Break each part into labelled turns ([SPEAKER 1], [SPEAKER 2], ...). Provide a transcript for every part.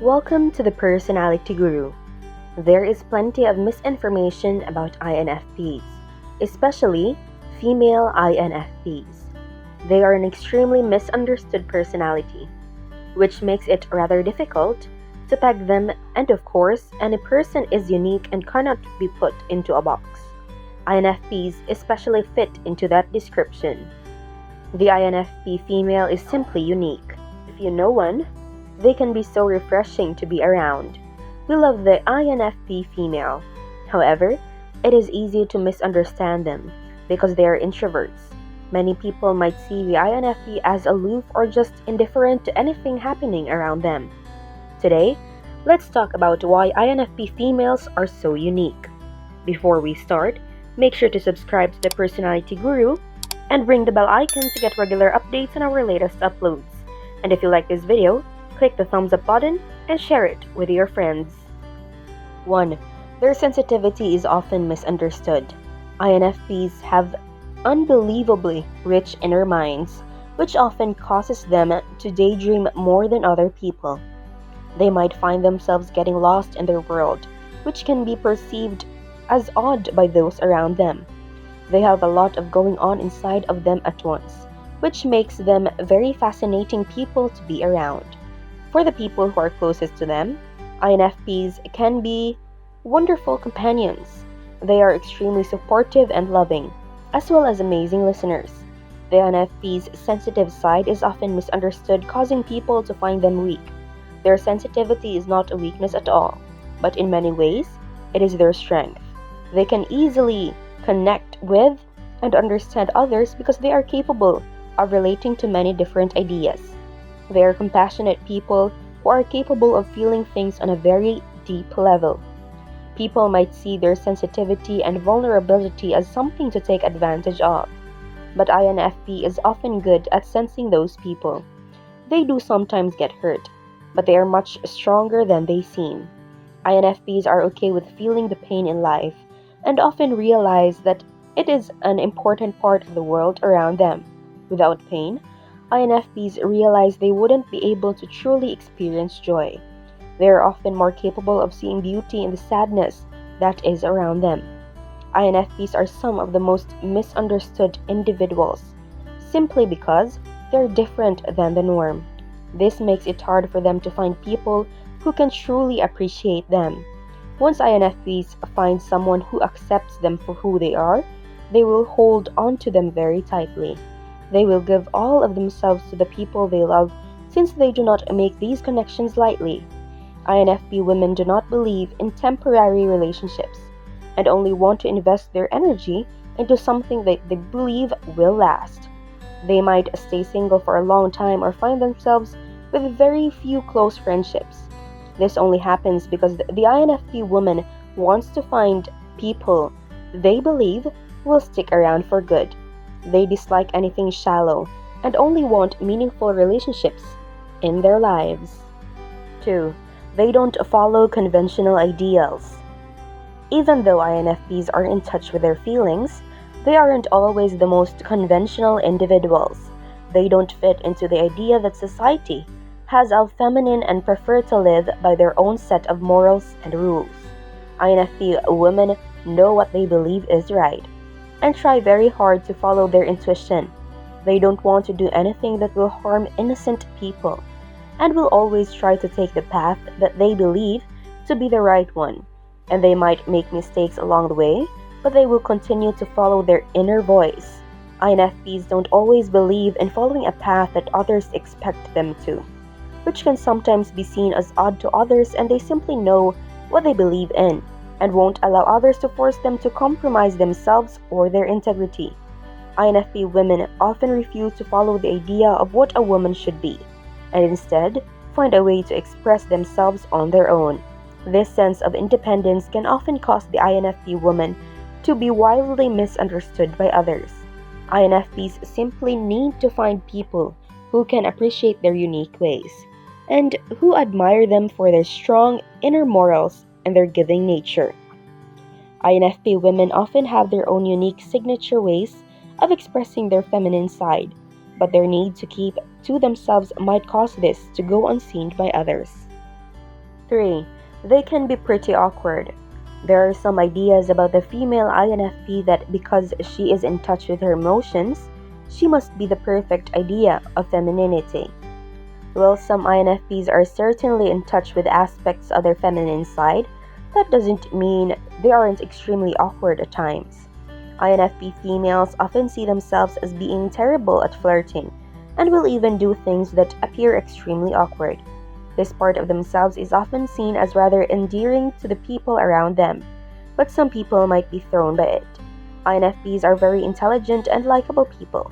[SPEAKER 1] Welcome to the Personality Guru. There is plenty of misinformation about INFPs, especially female INFPs. They are an extremely misunderstood personality, which makes it rather difficult to peg them, and of course, any person is unique and cannot be put into a box. INFPs especially fit into that description. The INFP female is simply unique. If you know one, they can be so refreshing to be around. We love the INFP female. However, it is easy to misunderstand them because they are introverts. Many people might see the INFP as aloof or just indifferent to anything happening around them. Today, let's talk about why INFP females are so unique. Before we start, make sure to subscribe to the Personality Guru and ring the bell icon to get regular updates on our latest uploads. And if you like this video, click the thumbs up button and share it with your friends. 1. Their sensitivity is often misunderstood. INFPs have unbelievably rich inner minds, which often causes them to daydream more than other people. They might find themselves getting lost in their world, which can be perceived as odd by those around them. They have a lot of going on inside of them at once, which makes them very fascinating people to be around. For the people who are closest to them, INFPs can be wonderful companions. They are extremely supportive and loving, as well as amazing listeners. The INFP's sensitive side is often misunderstood, causing people to find them weak. Their sensitivity is not a weakness at all, but in many ways, it is their strength. They can easily connect with and understand others because they are capable of relating to many different ideas. They are compassionate people who are capable of feeling things on a very deep level. People might see their sensitivity and vulnerability as something to take advantage of, but INFP is often good at sensing those people. They do sometimes get hurt, but they are much stronger than they seem. INFPs are okay with feeling the pain in life and often realize that it is an important part of the world around them. Without pain, INFPs realize they wouldn't be able to truly experience joy. They are often more capable of seeing beauty in the sadness that is around them. INFPs are some of the most misunderstood individuals, simply because they're different than the norm. This makes it hard for them to find people who can truly appreciate them. Once INFPs find someone who accepts them for who they are, they will hold on to them very tightly. They will give all of themselves to the people they love since they do not make these connections lightly. INFP women do not believe in temporary relationships and only want to invest their energy into something that they believe will last. They might stay single for a long time or find themselves with very few close friendships. This only happens because the INFP woman wants to find people they believe will stick around for good. They dislike anything shallow and only want meaningful relationships in their lives. 2. They don't follow conventional ideals. Even though INFPs are in touch with their feelings, they aren't always the most conventional individuals. They don't fit into the idea that society has of feminine and prefer to live by their own set of morals and rules. INFP women know what they believe is right and try very hard to follow their intuition. They don't want to do anything that will harm innocent people and will always try to take the path that they believe to be the right one. And they might make mistakes along the way, but they will continue to follow their inner voice. INFPs don't always believe in following a path that others expect them to, which can sometimes be seen as odd to others, and they simply know what they believe in and won't allow others to force them to compromise themselves or their integrity. INFP women often refuse to follow the idea of what a woman should be, and instead find a way to express themselves on their own. This sense of independence can often cause the INFP woman to be wildly misunderstood by others. INFPs simply need to find people who can appreciate their unique ways and who admire them for their strong inner morals and their giving nature. INFP women often have their own unique signature ways of expressing their feminine side, but their need to keep to themselves might cause this to go unseen by others. 3. They can be pretty awkward. There are some ideas about the female INFP that because she is in touch with her emotions, she must be the perfect idea of femininity. While some INFPs are certainly in touch with aspects of their feminine side, that doesn't mean they aren't extremely awkward at times. INFP females often see themselves as being terrible at flirting and will even do things that appear extremely awkward. This part of themselves is often seen as rather endearing to the people around them, but some people might be thrown by it. INFPs are very intelligent and likable people,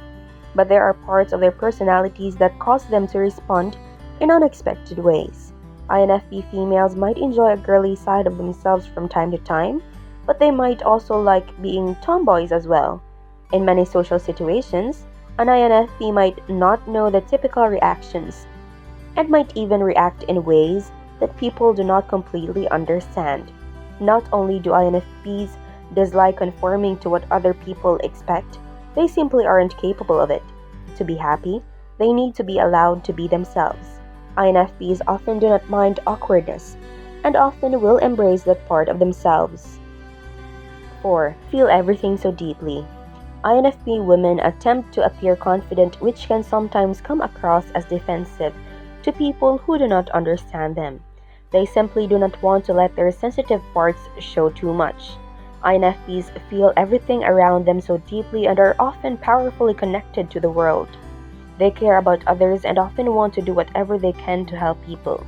[SPEAKER 1] but there are parts of their personalities that cause them to respond in unexpected ways. INFP females might enjoy a girly side of themselves from time to time, but they might also like being tomboys as well. In many social situations, an INFP might not know the typical reactions and might even react in ways that people do not completely understand. Not only do INFPs dislike conforming to what other people expect, they simply aren't capable of it. To be happy, they need to be allowed to be themselves. INFPs often do not mind awkwardness and often will embrace that part of themselves. 4. Feel everything so deeply. INFP women attempt to appear confident, which can sometimes come across as defensive to people who do not understand them. They simply do not want to let their sensitive parts show too much. INFPs feel everything around them so deeply and are often powerfully connected to the world. They care about others and often want to do whatever they can to help people.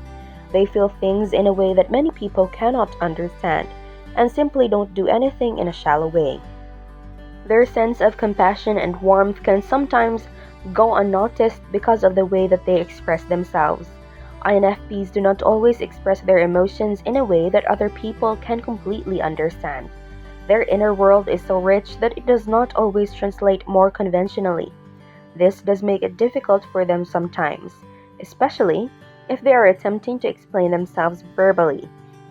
[SPEAKER 1] They feel things in a way that many people cannot understand and simply don't do anything in a shallow way. Their sense of compassion and warmth can sometimes go unnoticed because of the way that they express themselves. INFPs do not always express their emotions in a way that other people can completely understand. Their inner world is so rich that it does not always translate more conventionally. This does make it difficult for them sometimes, especially if they are attempting to explain themselves verbally.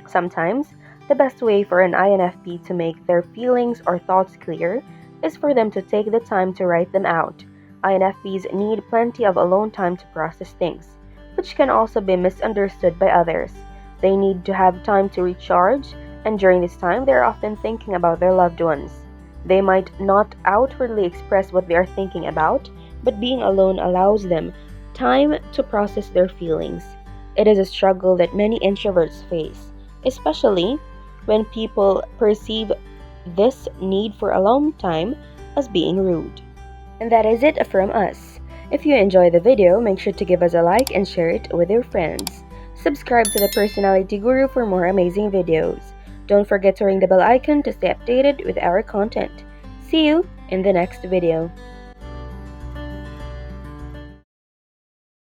[SPEAKER 1] Sometimes, the best way for an INFP to make their feelings or thoughts clear is for them to take the time to write them out. INFPs need plenty of alone time to process things, which can also be misunderstood by others. They need to have time to recharge, and during this time, they are often thinking about their loved ones. They might not outwardly express what they are thinking about, but being alone allows them time to process their feelings. It is a struggle that many introverts face, especially when people perceive this need for alone time as being rude. And that is it from us. If you enjoyed the video, make sure to give us a like and share it with your friends. Subscribe to the Personality Guru for more amazing videos. Don't forget to ring the bell icon to stay updated with our content. See you in the next video.